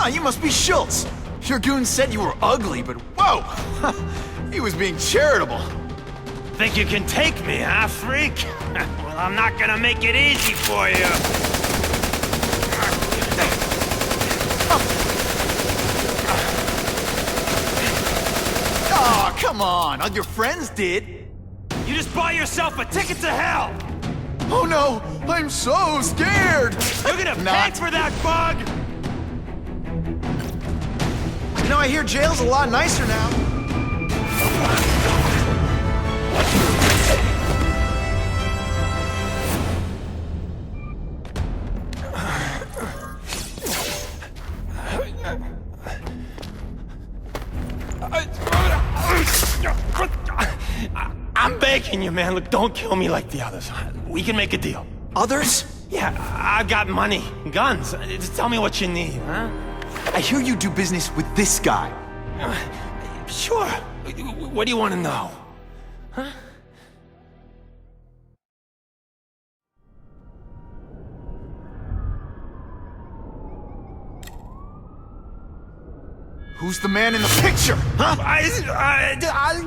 Ah, you must be Schultz. Your goon said you were ugly, but whoa! He was being charitable. Think you can take me, huh, freak? Well, I'm not gonna make it easy for you. Oh, come on. All your friends did. You just bought yourself a ticket to hell! Oh no! I'm so scared! You're gonna pay for that bug! You know, I hear jail's a lot nicer now. I'm begging you, man. Look, don't kill me like the others. We can make a deal. Others? Yeah, I've got money, guns. Just tell me what you need, huh? I hear you do business with this guy. Sure. What do you want to know? Huh? Who's the man in the picture, huh?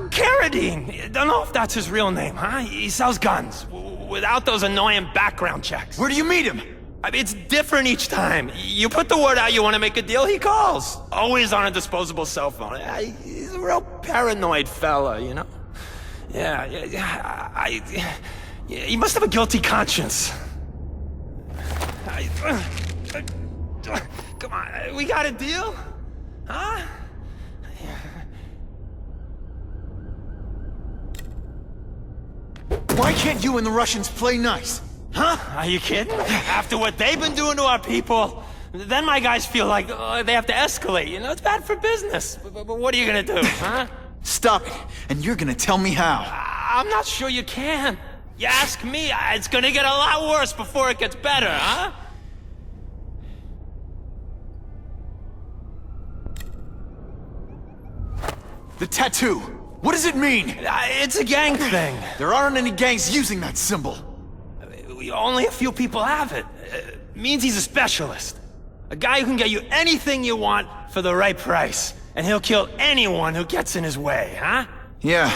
Carradine. Don't know if that's his real name, huh? He sells guns, without those annoying background checks. Where do you meet him? I mean, it's different each time. You put the word out you want to make a deal, he calls. Always on a disposable cell phone. He's a real paranoid fella, you know? Yeah, he must have a guilty conscience. Come on, we got a deal? Huh? Why can't you and the Russians play nice? Huh? Are you kidding? After what they've been doing to our people, then my guys feel like they have to escalate, you know? It's bad for business. But what are you gonna do, huh? Stop it, and you're gonna tell me how. I'm not sure you can. You ask me, it's gonna get a lot worse before it gets better, huh? The tattoo, what does it mean? It's a gang thing. There aren't any gangs using that symbol. Only a few people have it. Means he's a specialist. A guy who can get you anything you want for the right price. And he'll kill anyone who gets in his way, huh? Yeah.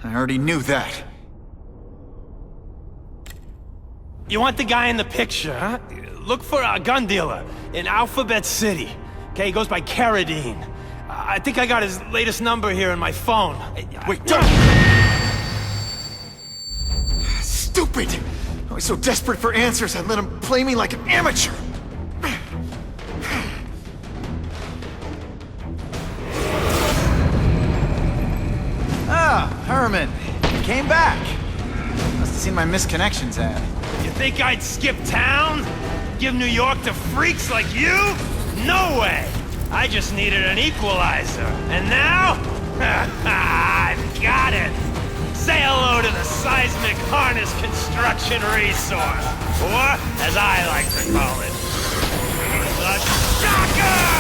I already knew that. You want the guy in the picture, huh? Look for a gun dealer in Alphabet City. Okay, he goes by Carradine. I think I got his latest number here in my phone. Wait, don't! Stupid! I was so desperate for answers, I let him play me like an amateur! Ah, Herman. You came back. Must have seen my misconnections ad. You think I'd skip town? Give New York to freaks like you? No way! I just needed an equalizer. And now? I've got it! Say hello to the seismic harness construction resource. Or, as I like to call it, the shocker!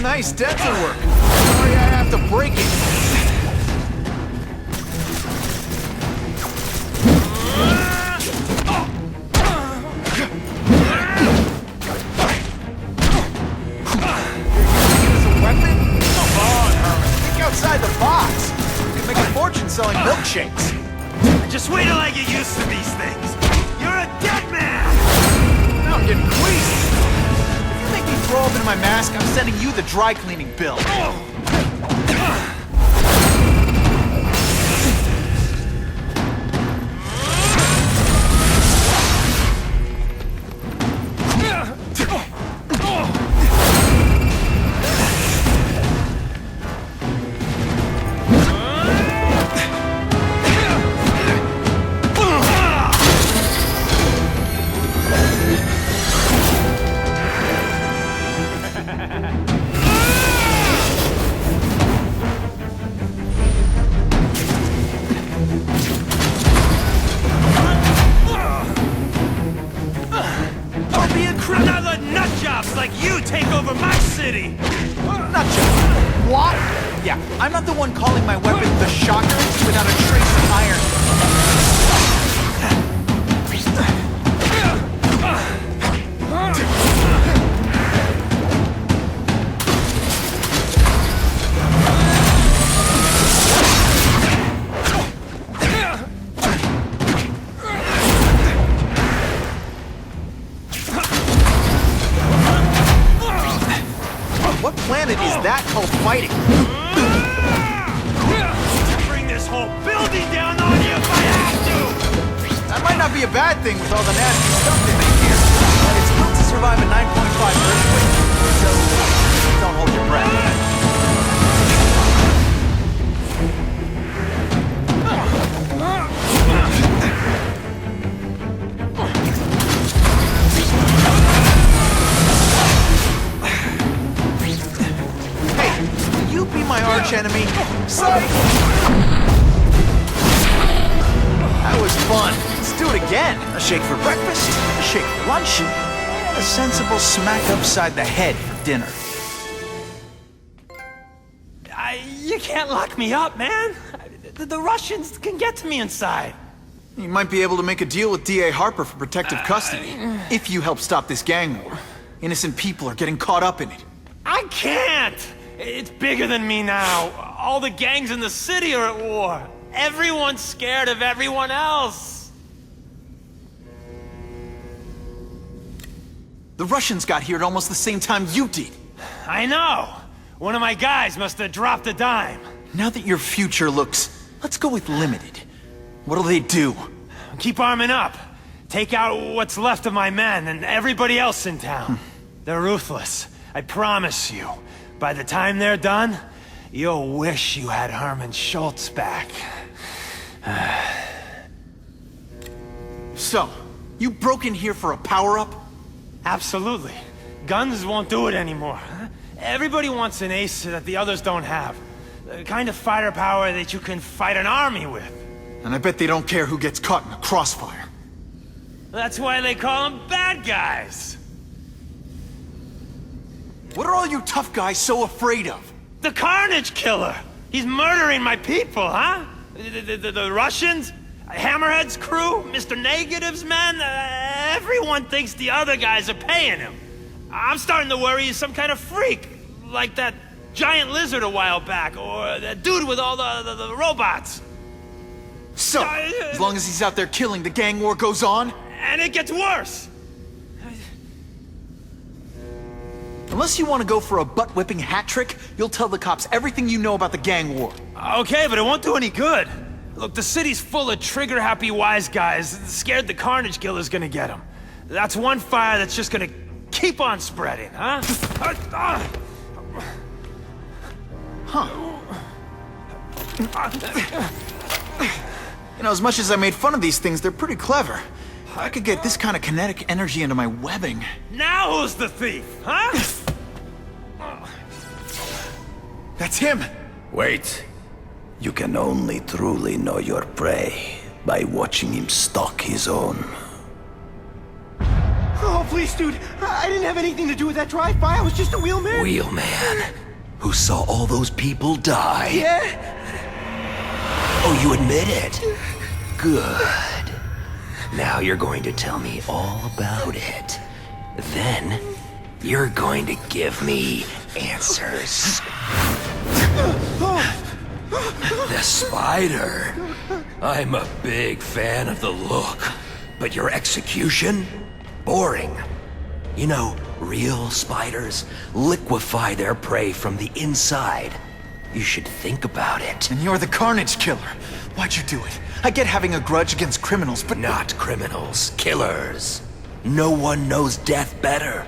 Nice dental work. Sorry I have to break it. Outside the box. You can make a fortune selling milkshakes. Just wait till I get used to these things. You're a dead man! Now I'm getting queasy. If you make me throw up in my mask, I'm sending you the dry cleaning bill. city! Not just. What? Yeah, I'm not the one calling my weapon the Shocker without a trace of iron. What planet is that called fighting? Bring this whole building down on you if I have to! That might not be a bad thing with all the nasty stuff they make here. It's built to survive a 9.5 earthquake, so don't hold your breath. My arch enemy. Psych! That was fun. Let's do it again. A shake for breakfast, a shake for lunch, and a sensible smack upside the head for dinner. You can't lock me up, man. The Russians can get to me inside. You might be able to make a deal with D.A. Harper for protective custody, if you help stop this gang war. Innocent people are getting caught up in it. I can't! It's bigger than me now. All the gangs in the city are at war. Everyone's scared of everyone else. The Russians got here at almost the same time you did. I know. One of my guys must have dropped a dime. Now that your future looks, let's go with limited. What'll they do? Keep arming up. Take out what's left of my men and everybody else in town. They're ruthless. I promise you. By the time they're done, you'll wish you had Herman Schultz back. So, you broke in here for a power-up? Absolutely. Guns won't do it anymore. Everybody wants an ace that the others don't have. The kind of fighter power that you can fight an army with. And I bet they don't care who gets caught in the crossfire. That's why they call them bad guys. What are all you tough guys so afraid of? The Carnage Killer! He's murdering my people, huh? The Russians? Hammerhead's crew? Mr. Negative's men? Everyone thinks the other guys are paying him. I'm starting to worry he's some kind of freak. Like that giant lizard a while back, or that dude with all the robots. So, as long as he's out there killing, the gang war goes on? And it gets worse! Unless you want to go for a butt-whipping hat trick, you'll tell the cops everything you know about the gang war. Okay, but it won't do any good. Look, the city's full of trigger-happy wise guys, scared the Carnage Killer's gonna get them. That's one fire that's just gonna keep on spreading, huh? You know, as much as I made fun of these things, they're pretty clever. I could get this kind of kinetic energy into my webbing. Now who's the thief, huh? That's him! Wait. You can only truly know your prey by watching him stalk his own. Oh, please, dude. I didn't have anything to do with that drive-by. I was just a wheelman. Wheelman, who saw all those people die. Yeah? Oh, you admit it? Good. Now you're going to tell me all about it. Then, you're going to give me answers. The spider. I'm a big fan of the look, but your execution? Boring. You know, real spiders liquefy their prey from the inside. You should think about it. And you're the Carnage Killer. Why'd you do it? I get having a grudge against criminals, but... Not criminals, killers. No one knows death better.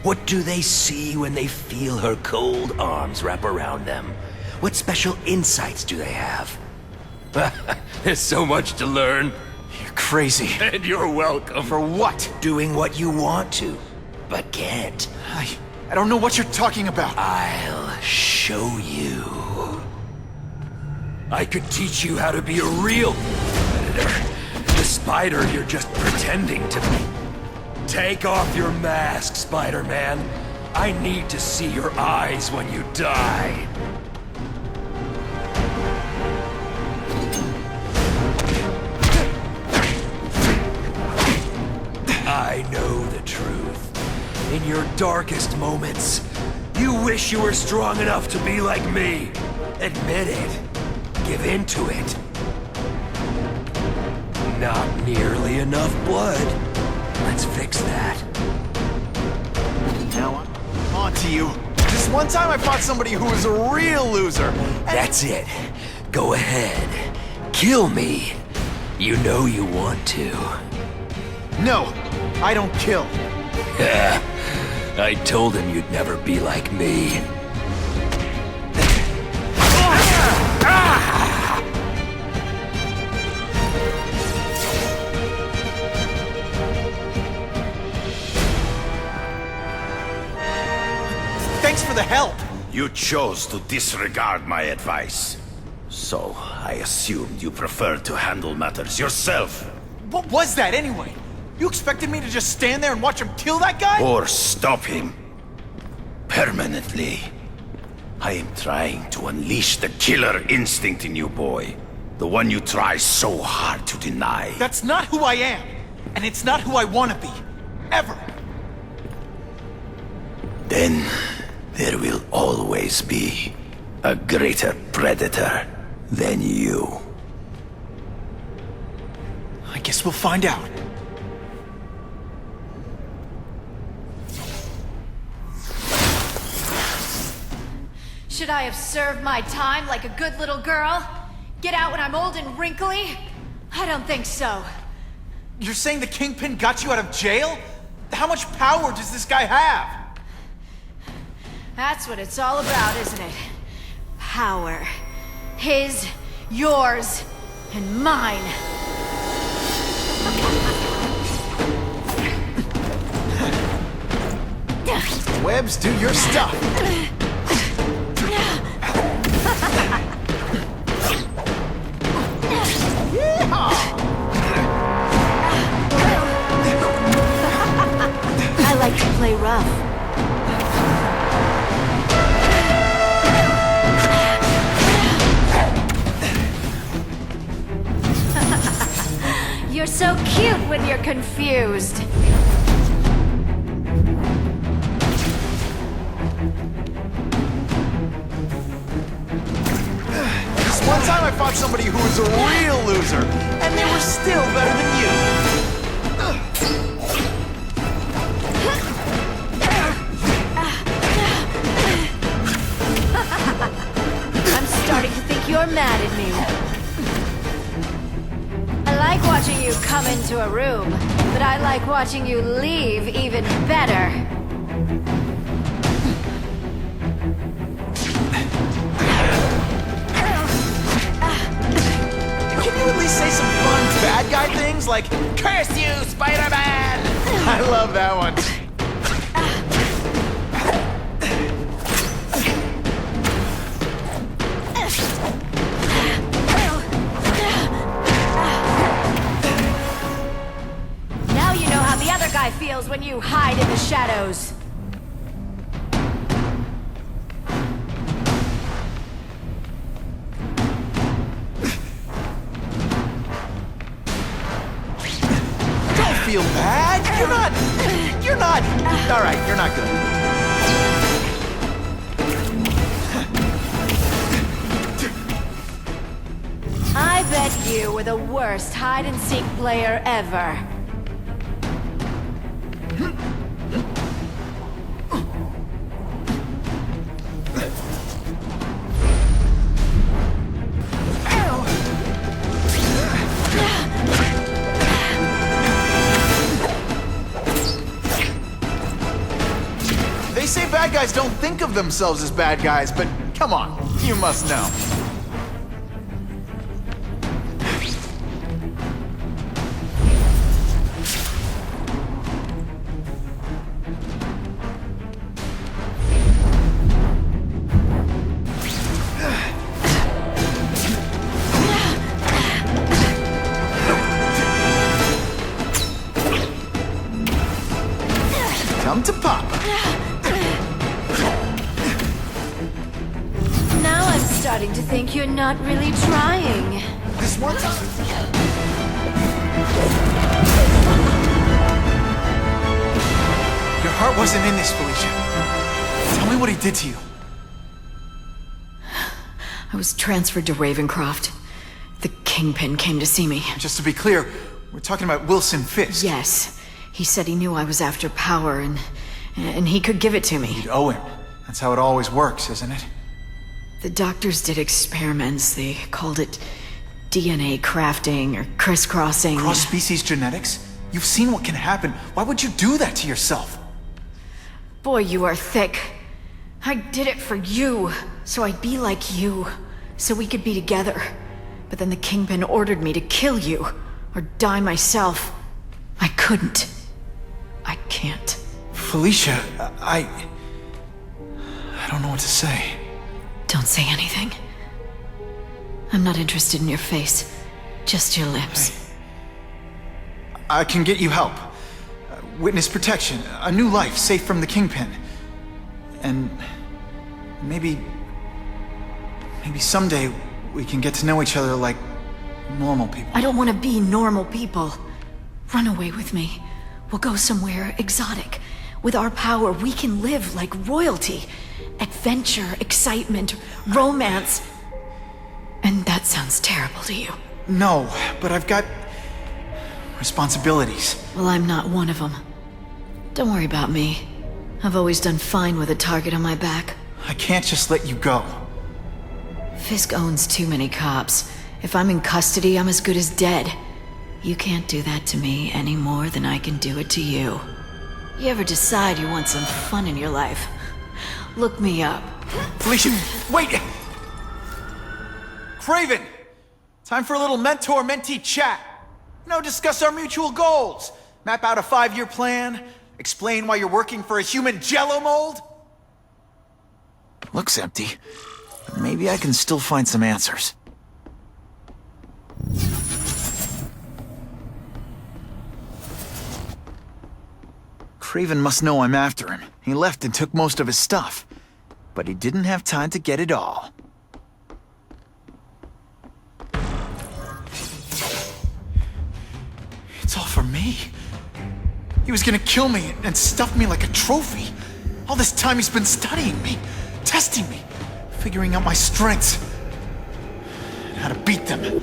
What do they see when they feel her cold arms wrap around them? What special insights do they have? There's so much to learn. You're crazy. And you're welcome. For what? Doing what you want to, but can't. I don't know what you're talking about. I'll show you. I could teach you how to be a real predator. The spider you're just pretending to be. Take off your mask, Spider-Man. I need to see your eyes when you die. I know the truth. In your darkest moments, you wish you were strong enough to be like me. Admit it. Give in to it. Not nearly enough blood. Let's fix that. Now I'm on to you. This one time I fought somebody who was a real loser. That's it. Go ahead. Kill me. You know you want to. No, I don't kill. I told him you'd never be like me. Thanks for the help. You chose to disregard my advice. So, I assumed you preferred to handle matters yourself. What was that anyway? You expected me to just stand there and watch him kill that guy? Or stop him. Permanently. I am trying to unleash the killer instinct in you, boy. The one you try so hard to deny. That's not who I am. And it's not who I want to be. Ever. Then, there will always be a greater predator than you. I guess we'll find out. Should I have served my time like a good little girl? Get out when I'm old and wrinkly? I don't think so. You're saying the Kingpin got you out of jail? How much power does this guy have? That's what it's all about, isn't it? Power. His, yours, and mine. Webs, do your stuff. I like to play rough. You're so cute when you're confused. This one time I fought somebody who was a real loser, and they were still better than you. I'm starting to think you're mad at me. I like watching you come into a room, but I like watching you leave even better. Can you at least say some fun bad guy things like, "Curse you, Spider-Man"? I love that one. Now you know how the other guy feels when you hide in the shadows. Don't feel bad. You're not. All right, you're not good. I bet you were the worst hide-and-seek player ever. They say bad guys don't think of themselves as bad guys, but come on, you must know. Come to Papa. starting to think you're not really trying. This one time. Your heart wasn't in this, Felicia. Tell me what he did to you. I was transferred to Ravencroft. The Kingpin came to see me. Just to be clear, we're talking about Wilson Fisk. Yes. He said he knew I was after power and he could give it to me. You'd owe him. That's how it always works, isn't it? The doctors did experiments. They called it DNA crafting or crisscrossing. Cross-species genetics? You've seen what can happen. Why would you do that to yourself? Boy, you are thick. I did it for you, so I'd be like you, so we could be together. But then the Kingpin ordered me to kill you, or die myself. I couldn't. I can't. Felicia, I don't know what to say. Don't say anything. I'm not interested in your face, just your lips. I can get you help. Witness protection, a new life safe from the Kingpin. And maybe someday we can get to know each other like normal people. I don't want to be normal people. Run away with me. We'll go somewhere exotic. With our power, we can live like royalty. Adventure, excitement, romance. And that sounds terrible to you. No, but I've got responsibilities. Well, I'm not one of them. Don't worry about me. I've always done fine with a target on my back. I can't just let you go. Fisk owns too many cops. If I'm in custody, I'm as good as dead. You can't do that to me any more than I can do it to you. You ever decide you want some fun in your life? Look me up. Felicia, wait! Kraven! Time for a little mentor-mentee chat. Discuss our mutual goals. Map out a 5-year plan. Explain why you're working for a human jello mold. Looks empty. But maybe I can still find some answers. Kraven must know I'm after him. He left and took most of his stuff. But he didn't have time to get it all. It's all for me. He was gonna kill me and stuff me like a trophy. All this time he's been studying me, testing me, figuring out my strengths, and how to beat them. And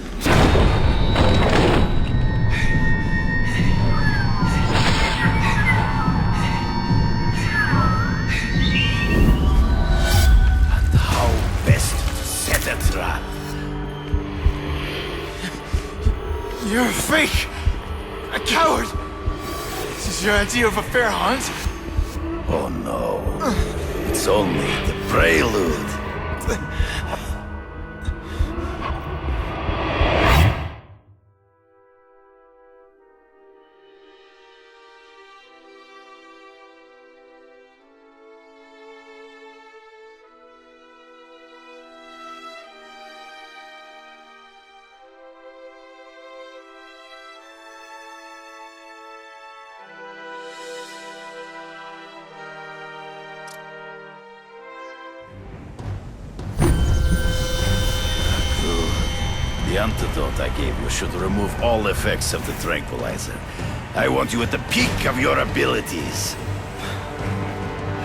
how best to set a trap. You're a fake! A coward! This is your idea of a fair hunt? Oh no. It's only the prelude. The antidote I gave you should remove all effects of the tranquilizer. I want you at the peak of your abilities.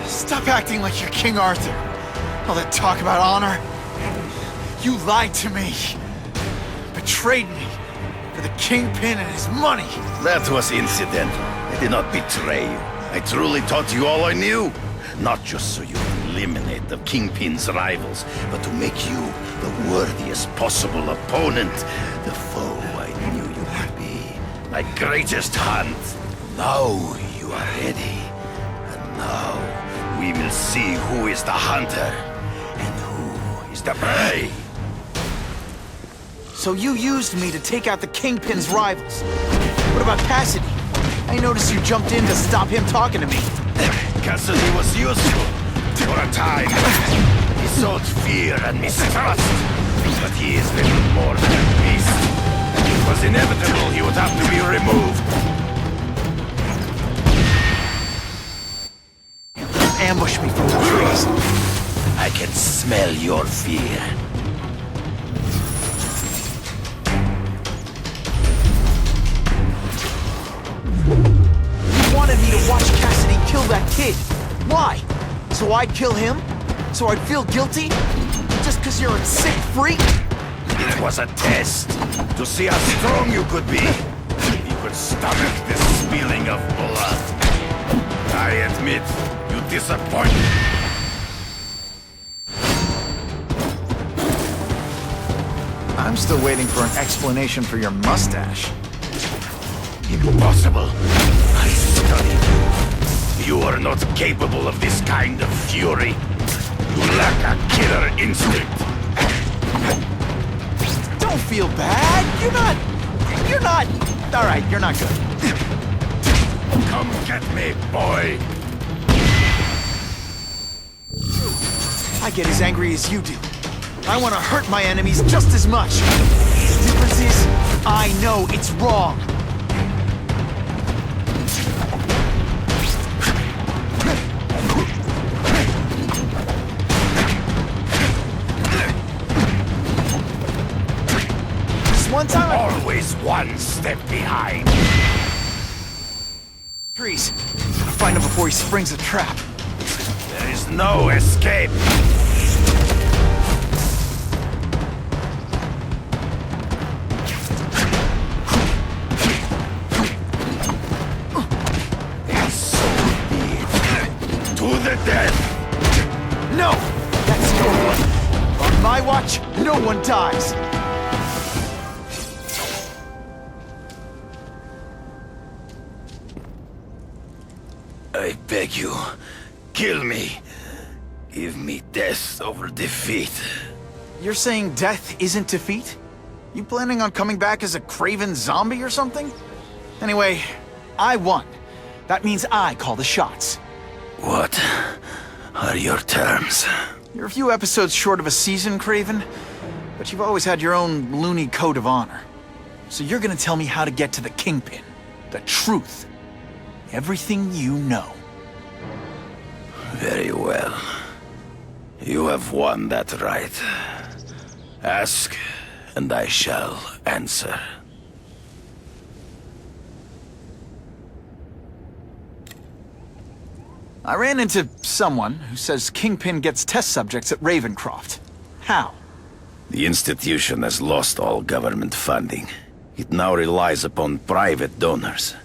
Stop acting like you're King Arthur. All that talk about honor. You lied to me. Betrayed me. For the Kingpin and his money. That was incidental. I did not betray you. I truly taught you all I knew. Not just so you could eliminate the Kingpin's rivals, but to make you the worthiest possible opponent. The foe I knew you would be. My greatest hunt. Now you are ready. And now we will see who is the hunter and who is the prey. So you used me to take out the Kingpin's rivals. What about Cassidy? I noticed you jumped in to stop him talking to me. Cassidy was useful for a time. He sowed fear and mistrust, but he is little more than a beast. It was inevitable he would have to be removed. Ambush me from the trees. I can smell your fear. watch Cassidy kill that kid. Why? So I'd kill him? So I'd feel guilty? Just because you're a sick freak? It was a test to see how strong you could be. If you could stomach this spilling of blood. I admit, you disappoint me. I'm still waiting for an explanation for your mustache. Impossible. I studied you. You are not capable of this kind of fury. You lack a killer instinct. Don't feel bad. You're not... All right, you're not good. Come get me, boy. I get as angry as you do. I want to hurt my enemies just as much. The difference is, I know it's wrong. Just one time... Always one step behind. Trees. Gotta find him before he springs a trap. There is no escape. No! That's your one. On my watch, no one dies. I beg you, kill me. Give me death over defeat. You're saying death isn't defeat? You planning on coming back as a Kraven zombie or something? Anyway, I won. That means I call the shots. What are your terms? You're a few episodes short of a season, Kraven, but you've always had your own loony code of honor. So you're gonna tell me how to get to the Kingpin. The truth. Everything you know. Very well. You have won that right. Ask, and I shall answer. I ran into someone who says Kingpin gets test subjects at Ravencroft. How? The institution has lost all government funding. It now relies upon private donors,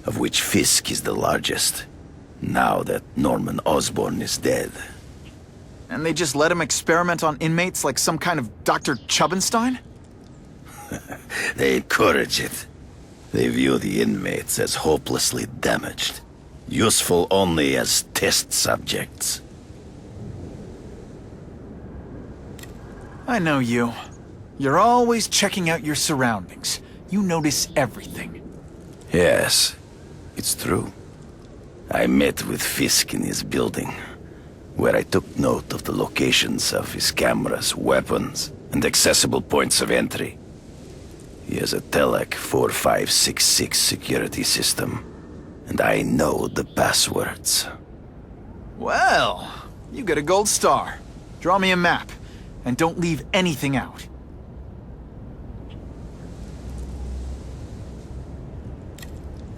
of which Fisk is the largest, now that Norman Osborn is dead. And they just let him experiment on inmates like some kind of Dr. Chubbenstein? They encourage it. They view the inmates as hopelessly damaged, useful only as test subjects. I know you. You're always checking out your surroundings. You notice everything. Yes, it's true. I met with Fisk in his building, where I took note of the locations of his cameras, weapons, and accessible points of entry. He has a Telec 4566 security system, and I know the passwords. Well, you get a gold star. Draw me a map, and don't leave anything out.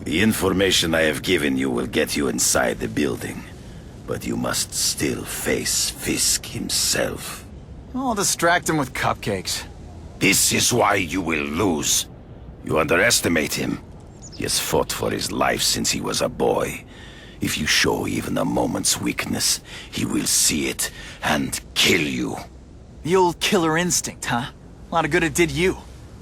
The information I have given you will get you inside the building, but you must still face Fisk himself. I'll distract him with cupcakes. This is why you will lose. You underestimate him. He has fought for his life since he was a boy. If you show even a moment's weakness, he will see it and kill you. The old killer instinct, huh? A lot of good it did you.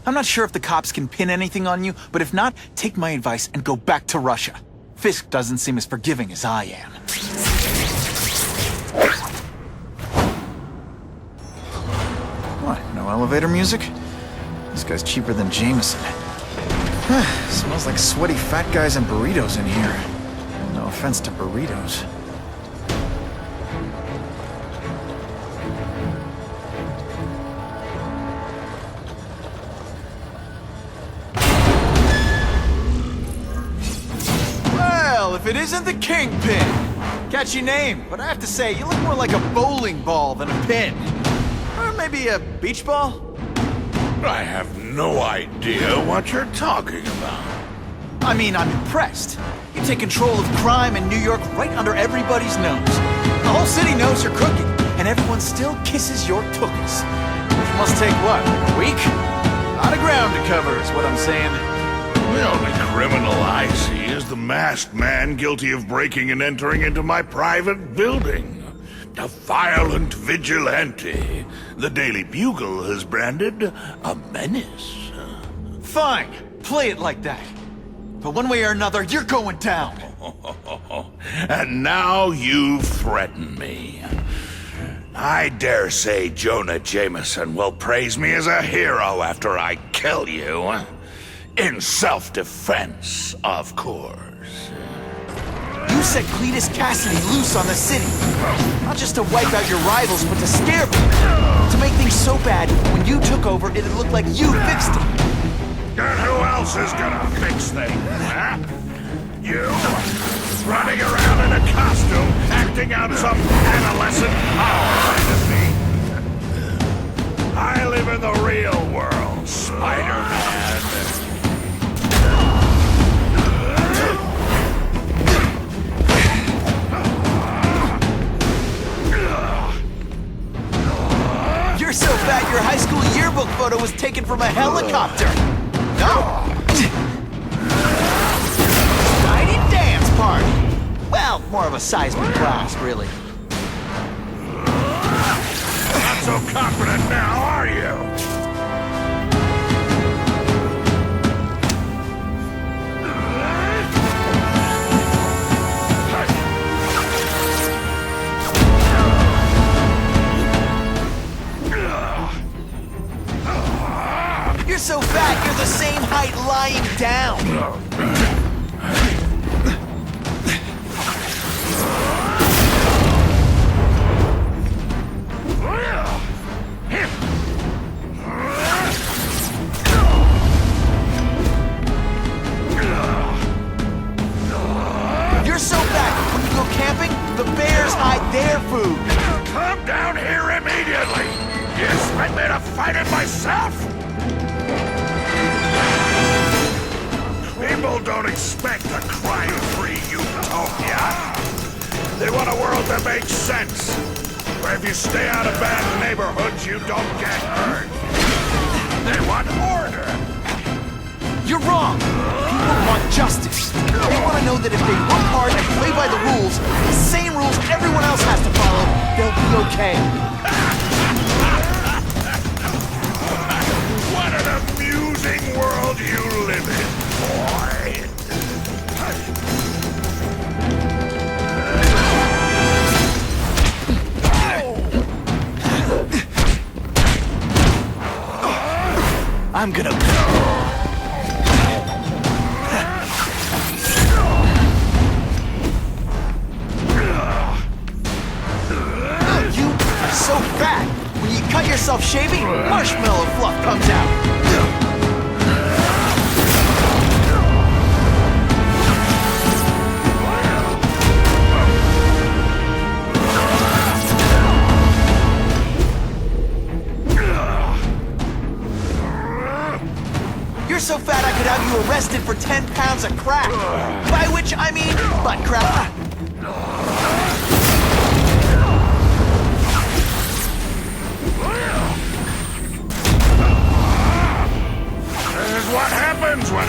I'm not sure if the cops can pin anything on you, but if not, take my advice and go back to Russia. Fisk doesn't seem as forgiving as I am. What, no elevator music? This guy's cheaper than Jameson. Smells like sweaty fat guys and burritos in here. No offense to burritos. Well, if it isn't the Kingpin! Catchy name, but I have to say, you look more like a bowling ball than a pin. Or maybe a beach ball? I have no idea what you're talking about. I mean, I'm impressed. You take control of crime in New York right under everybody's nose. The whole city knows you're crooked, and everyone still kisses your tookus. Which must take, what, a week? A lot of ground to cover is what I'm saying. The only criminal I see is the masked man guilty of breaking and entering into my private building. A violent vigilante. The Daily Bugle has branded a menace. Fine, play it like that. But one way or another, you're going down. And now you've threatened me. I dare say Jonah Jameson will praise me as a hero after I kill you. In self-defense, of course. You set Cletus Cassidy loose on the city. Not just to wipe out your rivals, but to scare people. To make things so bad, when you took over, it'd look like you fixed it. And who else is gonna fix things, huh? You? Running around in a costume, acting out some adolescent power fantasy. I live in the real world, Spider-Man. You're so fat your high school yearbook photo was taken from a helicopter. No! Tiny dance party! Well, more of a seismic class, really. Not so confident now, are you? You're so fat, you're the same height lying down. You're so fat, when you go camping, the bears hide their food. Come down here immediately! You expect me to fight it myself? People don't expect a crime-free utopia. They want a world that makes sense, where if you stay out of bad neighborhoods, you don't get hurt. They want order. You're wrong. People want justice. They want to know that if they work hard and play by the rules, the same rules everyone else has to follow, they'll be okay. What an amusing world you live in, boy. I'm gonna... You are so fat. When you cut yourself shaving, marshmallow fluff comes out. You're so fat I could have you arrested for 10 pounds of crack. By which I mean butt crack. This is what happens when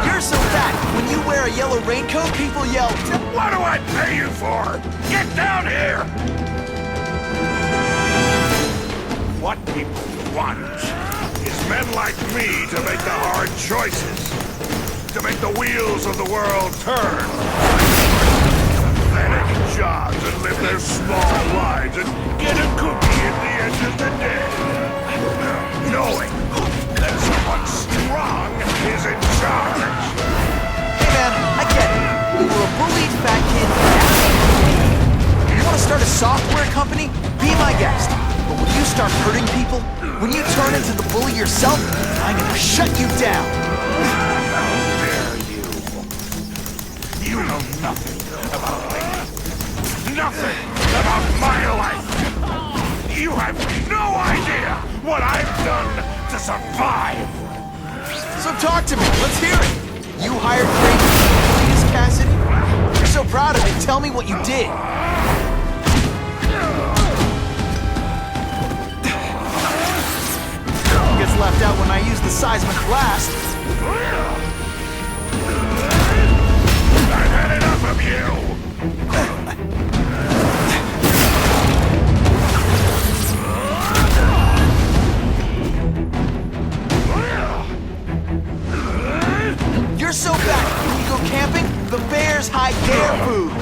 You're so fat, when you wear a yellow raincoat, people yell, What do I pay you for? Get down here! What people want is men like me to make the hard choices, to make the wheels of the world turn. Pathetic jobs and live their small lives and get a cookie at the end of the day. Knowing that someone strong is in charge. Hey man, I get it. You were a bullied fat kid. You want to start a software company? Be my guest. But when you start hurting people, when you turn into the bully yourself, I'm gonna shut you down. How dare you? You know nothing about me. Nothing about my life. You have no idea what I've done to survive! So talk to me. Let's hear it. You hired Kraven, Cletus, Cassidy? You're so proud of it. Tell me what you did. Gets left out when I use the seismic blast. I've had enough of you! You're so fat, when you go camping, the bears hide their food.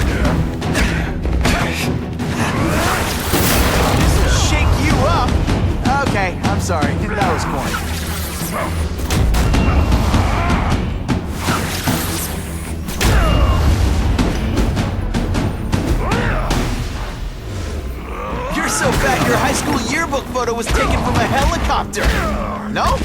This'll shake you up. Okay, I'm sorry. That was corny. You're so fat, your high school yearbook photo was taken from a helicopter. No?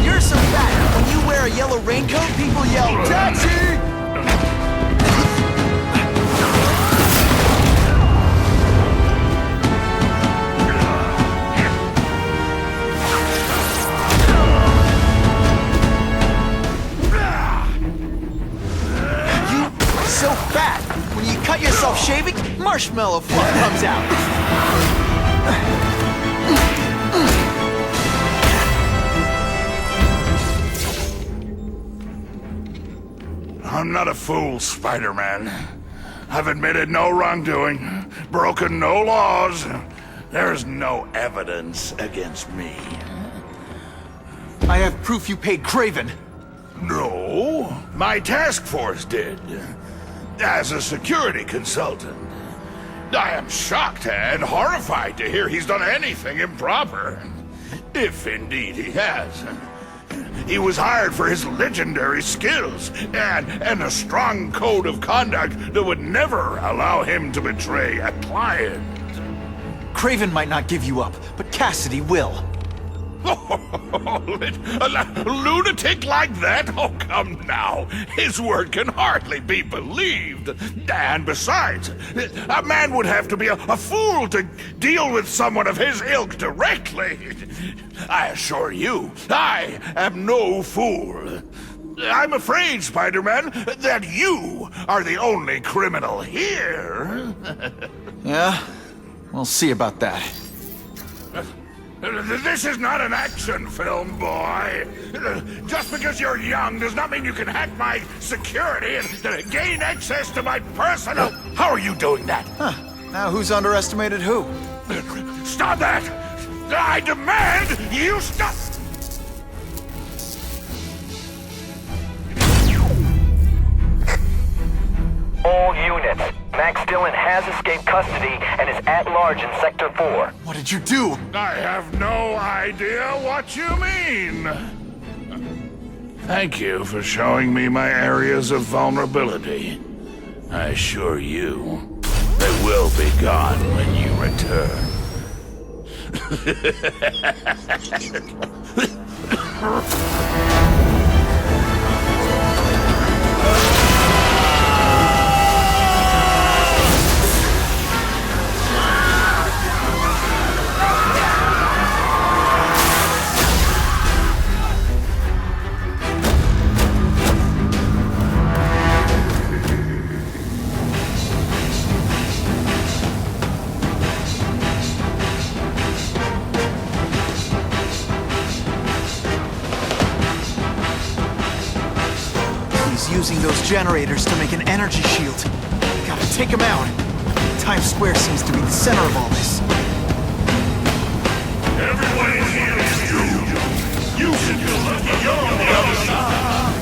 You're so fat, when you wear a yellow raincoat, people yell, "Taxi!" So fat, when you cut yourself shaving, marshmallow fluff comes out. I'm not a fool, Spider-Man. I've admitted no wrongdoing, broken no laws. There's no evidence against me. I have proof you paid Kraven. No, my task force did. As a security consultant. I am shocked and horrified to hear he's done anything improper. If indeed he has. He was hired for his legendary skills and a strong code of conduct that would never allow him to betray a client. Kraven might not give you up, but Cassidy will. A lunatic like that? Oh, come now. His word can hardly be believed. And besides, a man would have to be a fool to deal with someone of his ilk directly. I assure you, I am no fool. I'm afraid, Spider-Man, that you are the only criminal here. Yeah? We'll see about that. This is not an action film, boy. Just because you're young does not mean you can hack my security and gain access to my personal... How are you doing that? Huh. Now who's underestimated who? Stop that! I demand you stop! All units. Max Dillon has escaped custody and is at large in Sector 4. What did you do? I have no idea what you mean. Thank you for showing me my areas of vulnerability. I assure you, they will be gone when you return. Using those generators to make an energy shield. Gotta take him out. Times Square seems to be the center of all this. Everyone in here is you! You should feel lucky you're on the other side!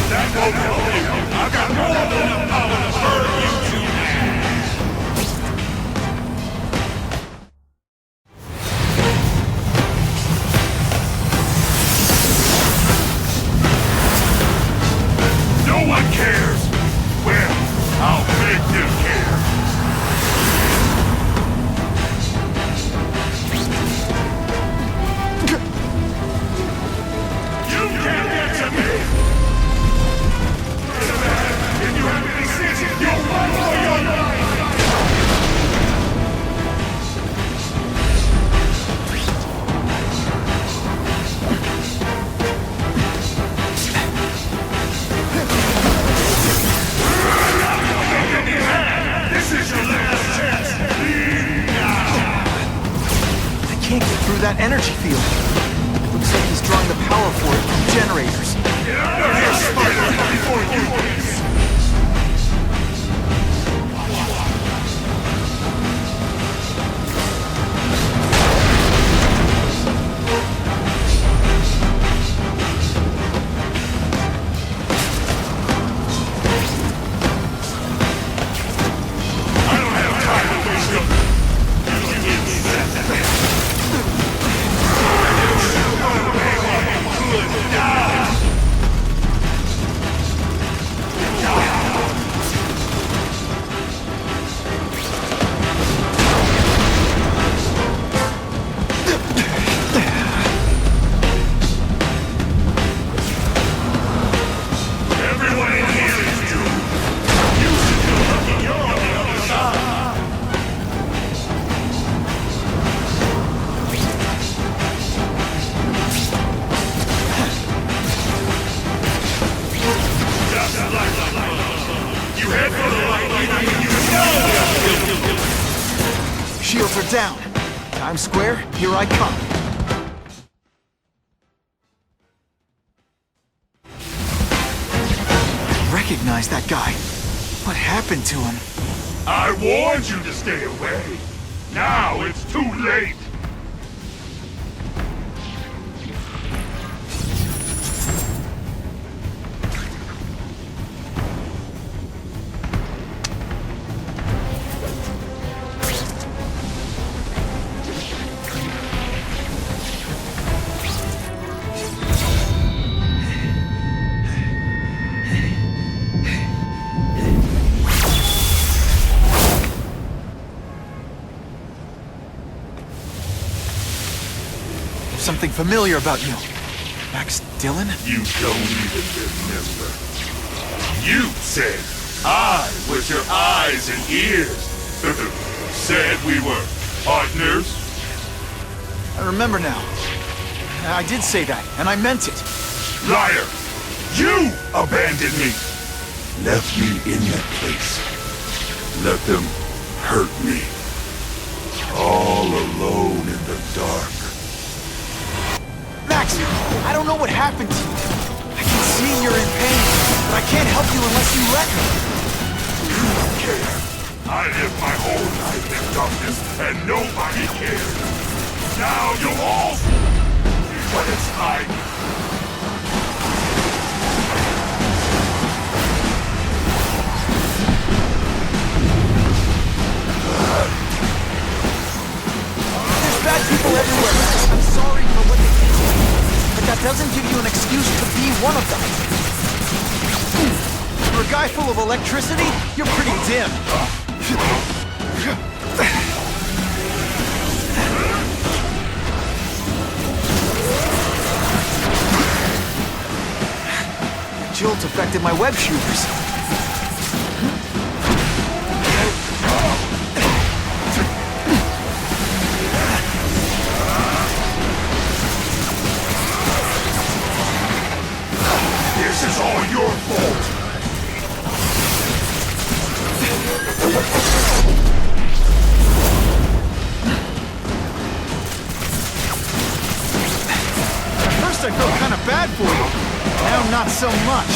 That won't help you! I've got more than enough power to burn you two hands! No one cares! Well, I'll make them care! You can't get to me! If you have any sense, you'll run for your life! This is your last chance! Leave now! I can't get through that energy field. Looks like he's drawing the power for it from generators. Get out of here, Spider, before you leave! Shields are down. Times Square, here I come. I recognize that guy. What happened to him? I warned you to stay away. Now it's too late. Something familiar about you. Max Dillon? You don't even remember. You said I was your eyes and ears. Said we were partners. I remember now. I did say that, and I meant it. Liar! You abandoned me! Left me in that place. Let them hurt me. All alone in the dark. Max, I don't know what happened to you. I can see you're in pain, but I can't help you unless you let me. You don't care. I lived my whole life in darkness, and nobody cared. Now you'll all see what it's like. There's bad people everywhere. I'm sorry for what they did to you, but that doesn't give you an excuse to be one of them. For a guy full of electricity, you're pretty dim. Jolt affected my web shooters. This is all your fault. At first I felt kind of bad for you. Now not so much.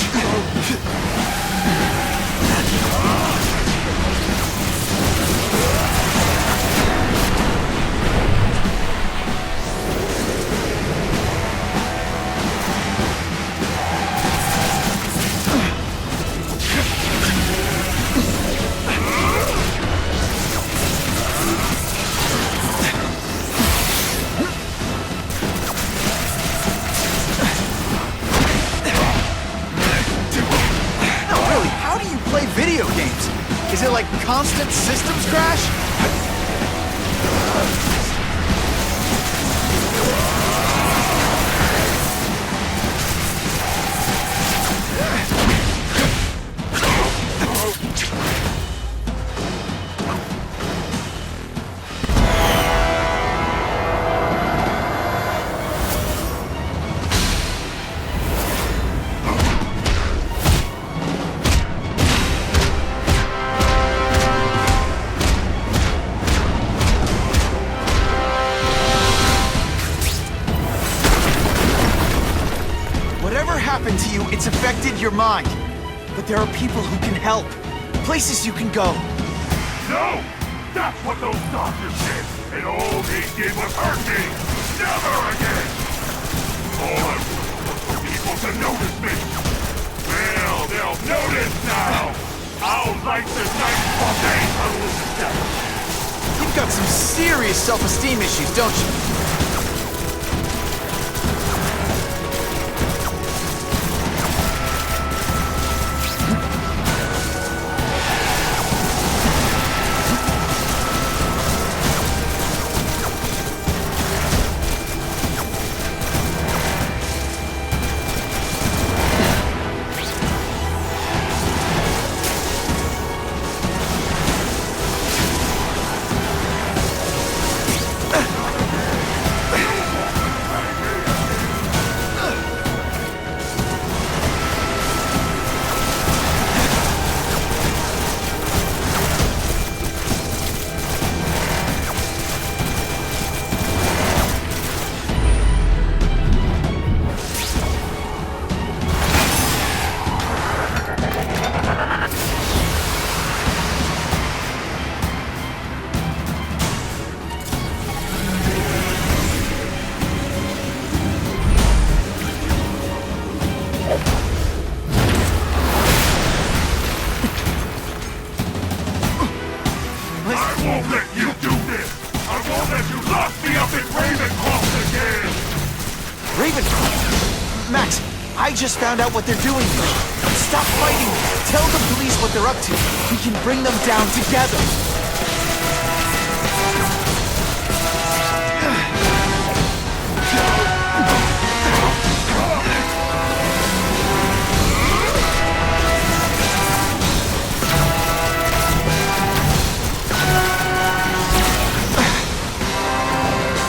Video games. Is it like constant systems crash? Whatever happened to you, it's affected your mind. But there are people who can help. Places you can go. No! That's what those doctors did! And all they did was hurt me! Never again! All I wanted was for people to notice me! Well, they'll notice now! I'll light this night for days to lose them! You've got some serious self-esteem issues, don't you? I just found out what they're doing here. Stop fighting. Tell the police what they're up to. We can bring them down together.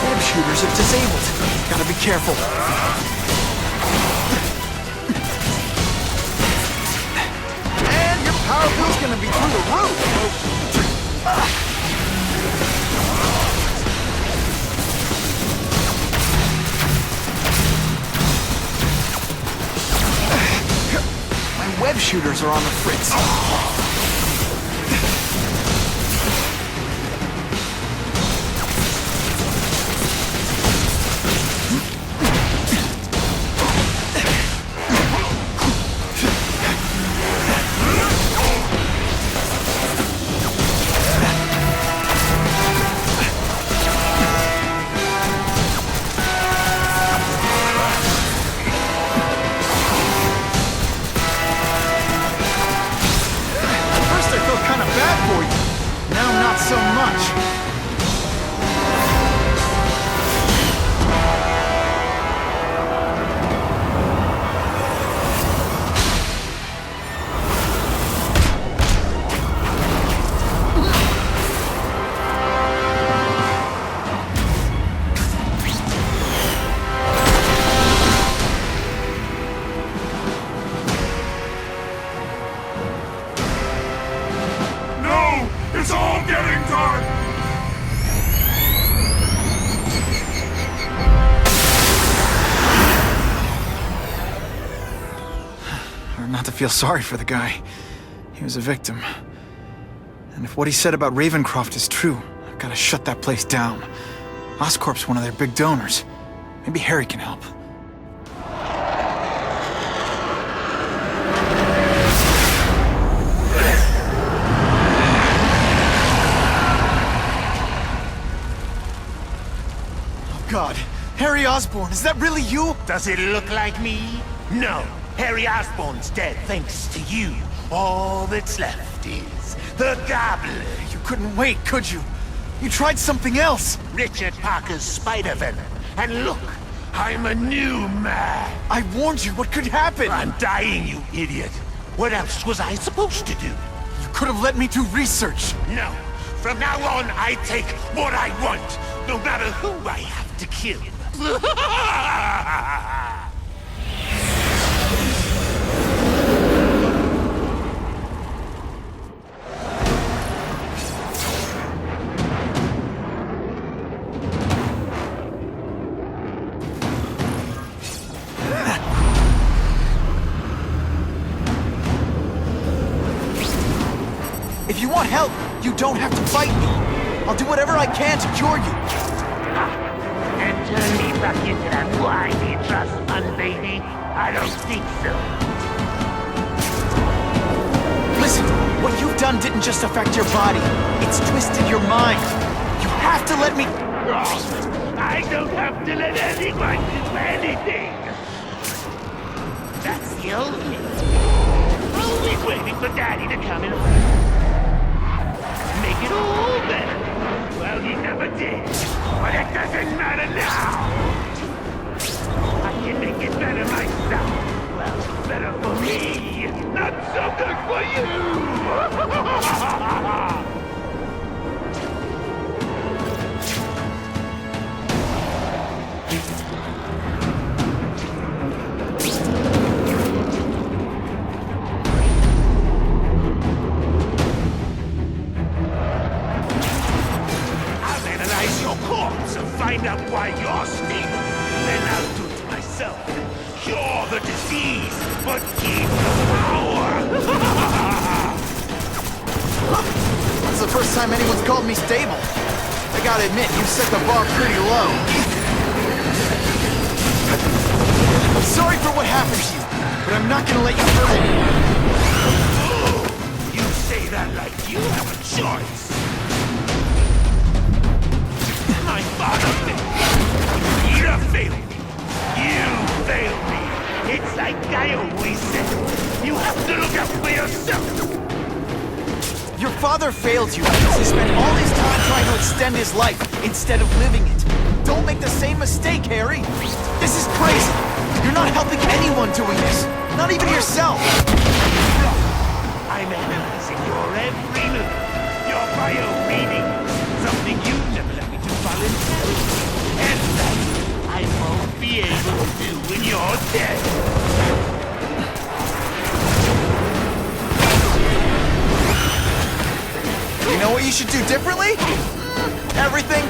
Web shooters are disabled. Gotta be careful. Power bill's gonna be through the roof! My web shooters are on the fritz. Not to feel sorry for the guy. He was a victim. And if what he said about Ravencroft is true, I've got to shut that place down. Oscorp's one of their big donors. Maybe Harry can help. Oh God, Harry Osborn, is that really you? Does it look like me? No. Harry Osborn's dead thanks to you. All that's left is the Gobbler. You couldn't wait, could you? You tried something else. Richard Parker's spider venom. And look, I'm a new man. I warned you, what could happen? I'm dying, you idiot. What else was I supposed to do? You could have let me do research. No. From now on, I take what I want, no matter who I have to kill. want help, you don't have to fight me. I'll do whatever I can to cure you. And turn me back into that whiny trust fund baby? I don't think so. Listen, what you've done didn't just affect your body. It's twisted your mind. You have to let me... I don't have to let anyone do anything. That's the only... Always waiting for Daddy to come and make it all better. Well, he never did. But it doesn't matter now. I can make it better myself. Well, better for me. Not so good for you. Find out why you're stable. Then I'll do it myself. Cure the disease, but keep the power. That's the first time anyone's called me stable. I gotta admit, you set the bar pretty low. I'm sorry for what happened to you, but I'm not gonna let you hurt anyone. Oh, you say that like you have a choice. My father failed me. Peter failed me. You failed me. It's like I always said. You have to look out for yourself. Your father failed you because he spent all his time trying to extend his life instead of living it. Don't make the same mistake, Harry. This is crazy. You're not helping anyone doing this. Not even yourself. I'm analyzing your every move. Your bio-reading. Something you never let me do voluntarily. And that I won't be able to do when you're dead. You know what you should do differently? Everything.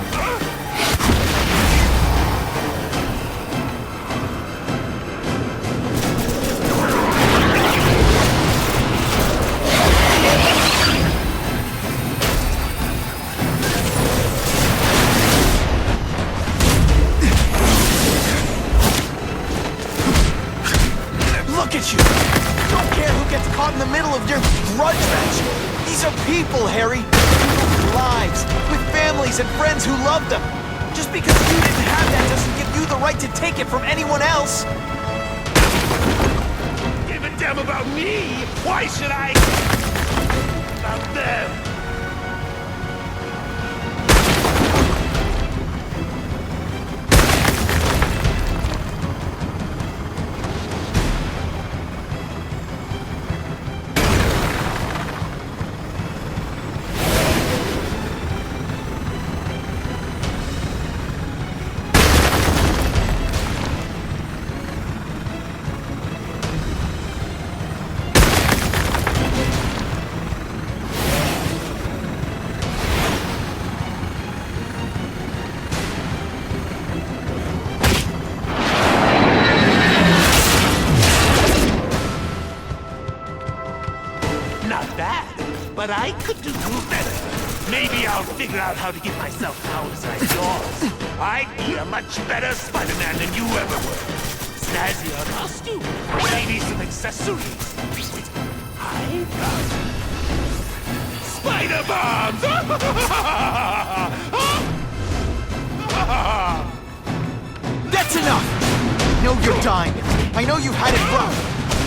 Look at you! Don't care who gets caught in the middle of your grudge match. These are people, Harry. People with lives, with families and friends who love them. Just because you didn't have that doesn't give you the right to take it from anyone else. Give a damn about me? Why should I? About them? But I could do better. Maybe I'll figure out how to get myself powers like yours. I'd be a much better Spider-Man than you ever were. Snazzier costume, maybe some accessories. I got spider bombs! That's enough! I know you're dying. I know you had it rough.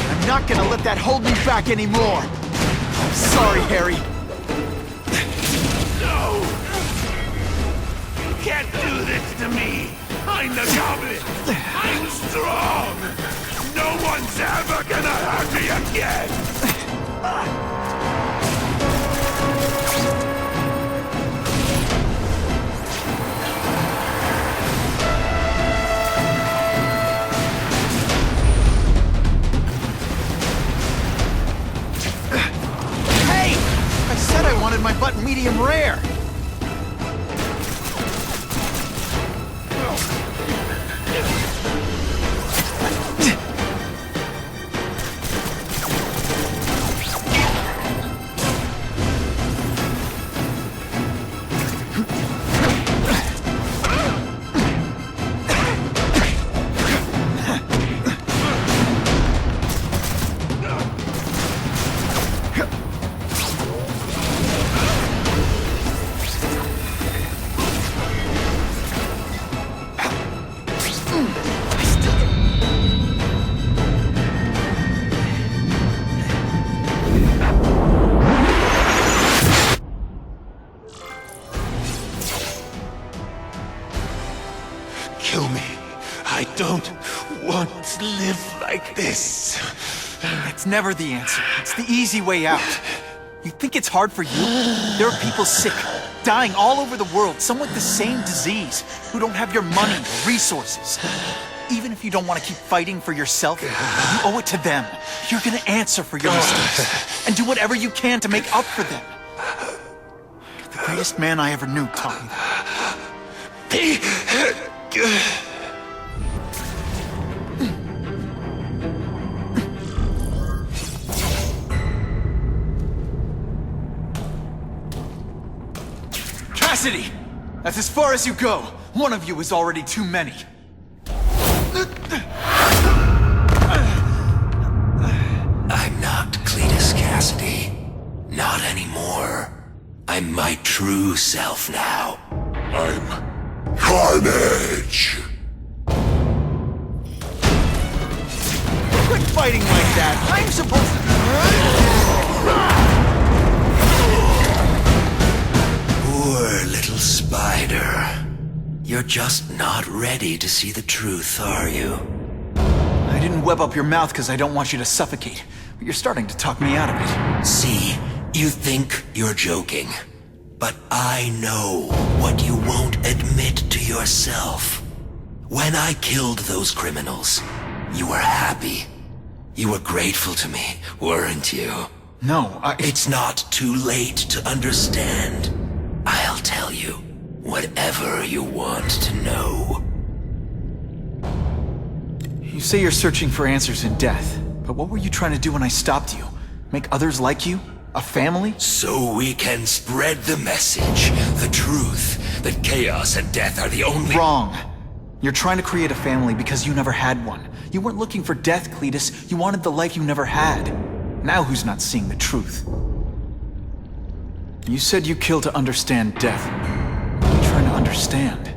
I'm not gonna let that hold me back anymore. I'm sorry, Harry. No! You can't do this to me! I'm the Goblin! I'm strong! No one's ever gonna hurt me again! I wanted my butt medium rare. this. It's never the answer. It's the easy way out. You think it's hard for you? There are people sick, dying all over the world, some with the same disease, who don't have your money or resources. Even if you don't want to keep fighting for yourself, you owe it to them. You're gonna answer for your mistakes, and do whatever you can to make up for them. The greatest man I ever knew taught me that. Cassidy! That's as far as you go. One of you is already too many. I'm not Cletus, Cassidy. Not anymore. I'm my true self now. I'm Carnage. Quit fighting like that. I'm supposed to... Poor little spider. You're just not ready to see the truth, are you? I didn't web up your mouth because I don't want you to suffocate, but you're starting to talk me out of it. See, you think you're joking, but I know what you won't admit to yourself. When I killed those criminals, you were happy. You were grateful to me, weren't you? No, It's not too late to understand. I'll tell you whatever you want to know. You say you're searching for answers in death, but what were you trying to do when I stopped you? Make others like you? A family? So we can spread the message, the truth, that chaos and death are the only— Wrong. You're trying to create a family because you never had one. You weren't looking for death, Cletus. You wanted the life you never had. Now who's not seeing the truth? You said you kill to understand death. What are you trying to understand?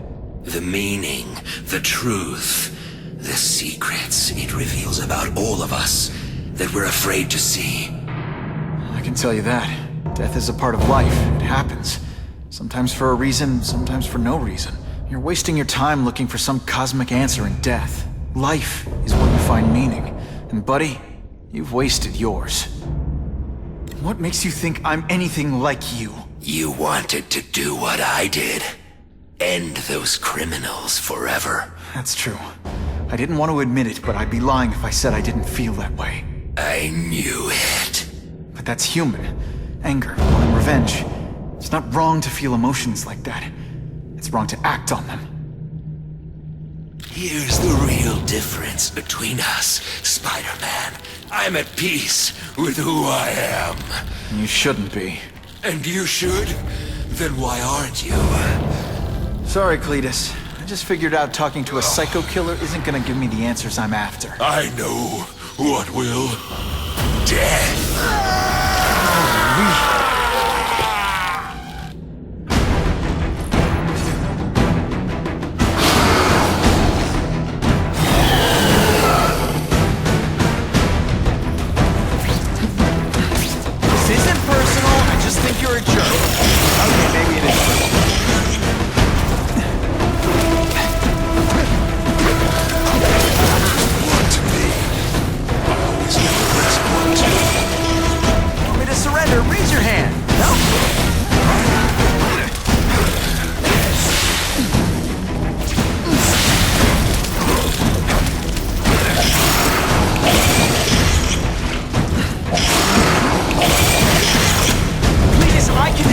The meaning, the truth, the secrets it reveals about all of us that we're afraid to see. I can tell you that. Death is a part of life. It happens. Sometimes for a reason, sometimes for no reason. You're wasting your time looking for some cosmic answer in death. Life is where you find meaning. And buddy, you've wasted yours. What makes you think I'm anything like you? You wanted to do what I did. End those criminals forever. That's true. I didn't want to admit it, but I'd be lying if I said I didn't feel that way. I knew it. But that's human. Anger, wanting revenge. It's not wrong to feel emotions like that. It's wrong to act on them. Here's the real difference between us, Spider-Man. I'm at peace with who I am. You shouldn't be. And you should? Then why aren't you? Sorry, Cletus. I just figured out talking to a psycho killer isn't gonna give me the answers I'm after. I know what will. Death! This isn't personal, I just think you're a jerk. Okay, maybe it is personal. Want me to surrender? Raise your hand. No? Cletus, I can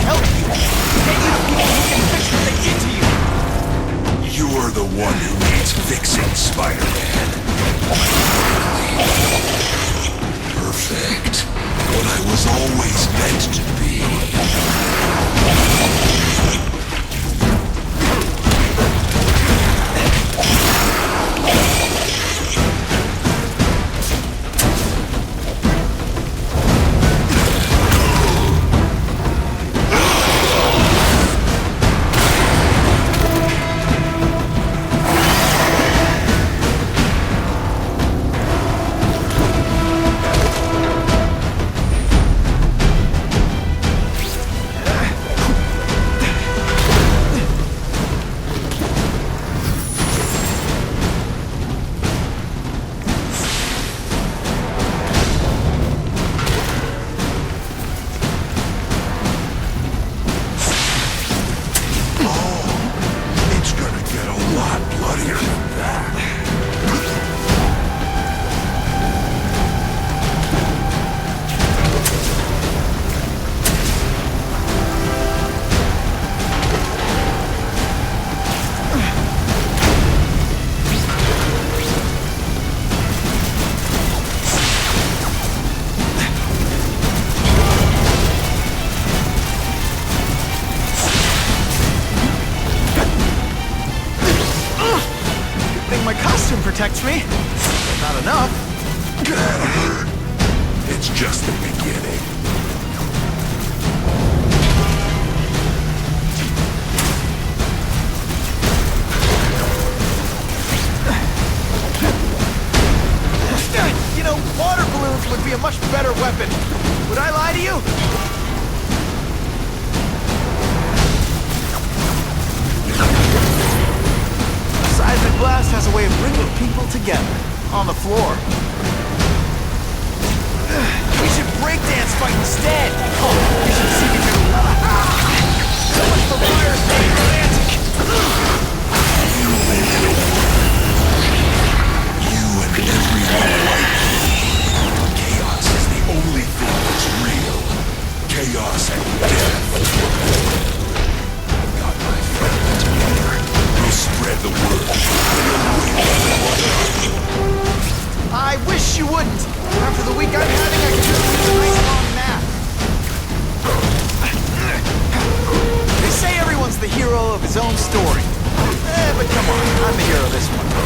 protects me. But not enough. It's just the beginning. You know, water balloons would be a much better weapon. Would I lie to you? A seismic blast has a way of bringing people together. On the floor. We should breakdance fight instead. Oh, you should see me do. So much for fires being romantic. You and everyone like you. Chaos is the only thing that's real. Chaos and death. I've got my friends together. We'll spread the word. We'll wake everyone up. I wish you wouldn't. After the week I'm having, I could just use a nice long nap. They say everyone's the hero of his own story. But come on, I'm the hero of this one. The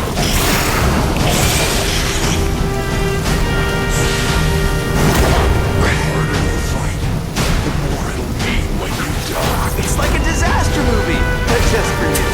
harder you fight, the more it'll mean when you die. It's like a disaster movie, but just for you.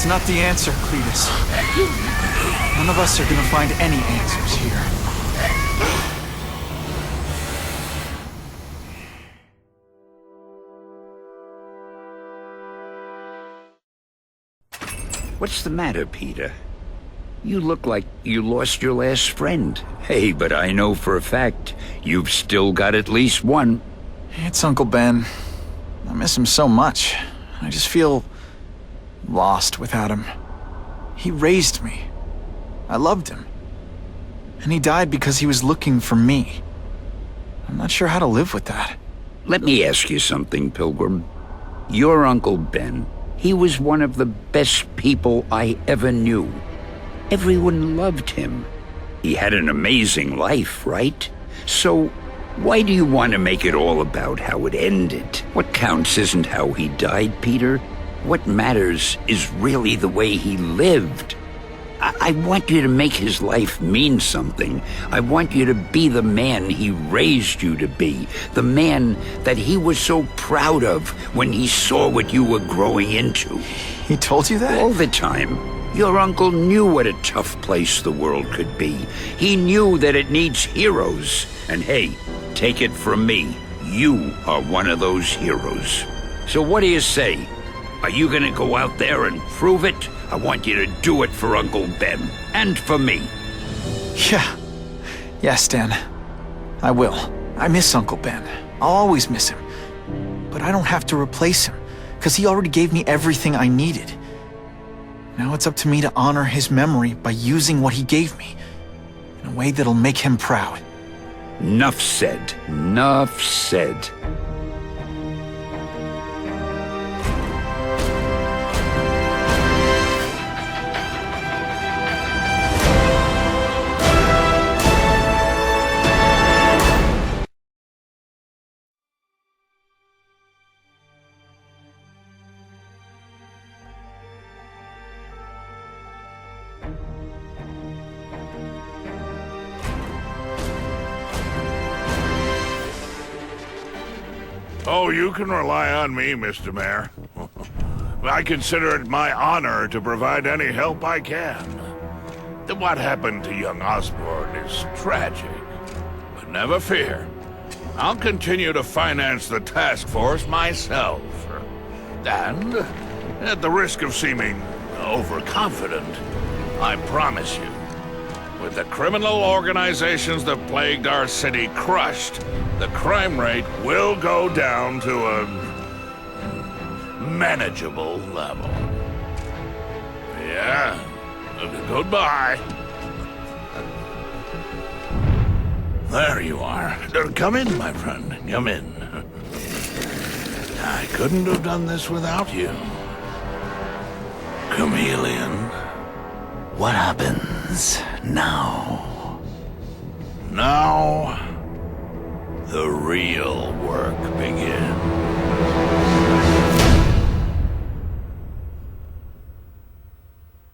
Not the answer, Cletus. None of us are gonna find any answers here. What's the matter, Peter? You look like you lost your last friend. Hey, but I know for a fact you've still got at least one. It's Uncle Ben. I miss him so much. I just feel lost without him. He raised me. I loved him. And he died because he was looking for me. I'm not sure how to live with that. Let me ask you something, Pilgrim. Your Uncle Ben, he was one of the best people I ever knew. Everyone loved him. He had an amazing life, right? So, why do you want to make it all about how it ended? What counts isn't how he died, Peter. What matters is really the way he lived. I want you to make his life mean something. I want you to be the man he raised you to be. The man that he was so proud of when he saw what you were growing into. He told you that? All the time. Your uncle knew what a tough place the world could be. He knew that it needs heroes. And hey, take it from me, you are one of those heroes. So what do you say? Are you gonna go out there and prove it? I want you to do it for Uncle Ben, and for me. Yeah. Yeah, Stan. I will. I miss Uncle Ben. I'll always miss him. But I don't have to replace him, because he already gave me everything I needed. Now it's up to me to honor his memory by using what he gave me, in a way that'll make him proud. Nuff said. Nuff said. Oh, you can rely on me, Mr. Mayor. I consider it my honor to provide any help I can. What happened to young Osborn is tragic, but never fear. I'll continue to finance the task force myself. And, at the risk of seeming overconfident, I promise you, with the criminal organizations that plagued our city crushed, the crime rate will go down to a manageable level. Yeah, goodbye. There you are. Come in, my friend. Come in. I couldn't have done this without you. Chameleon. What happens now? Now, the real work begins.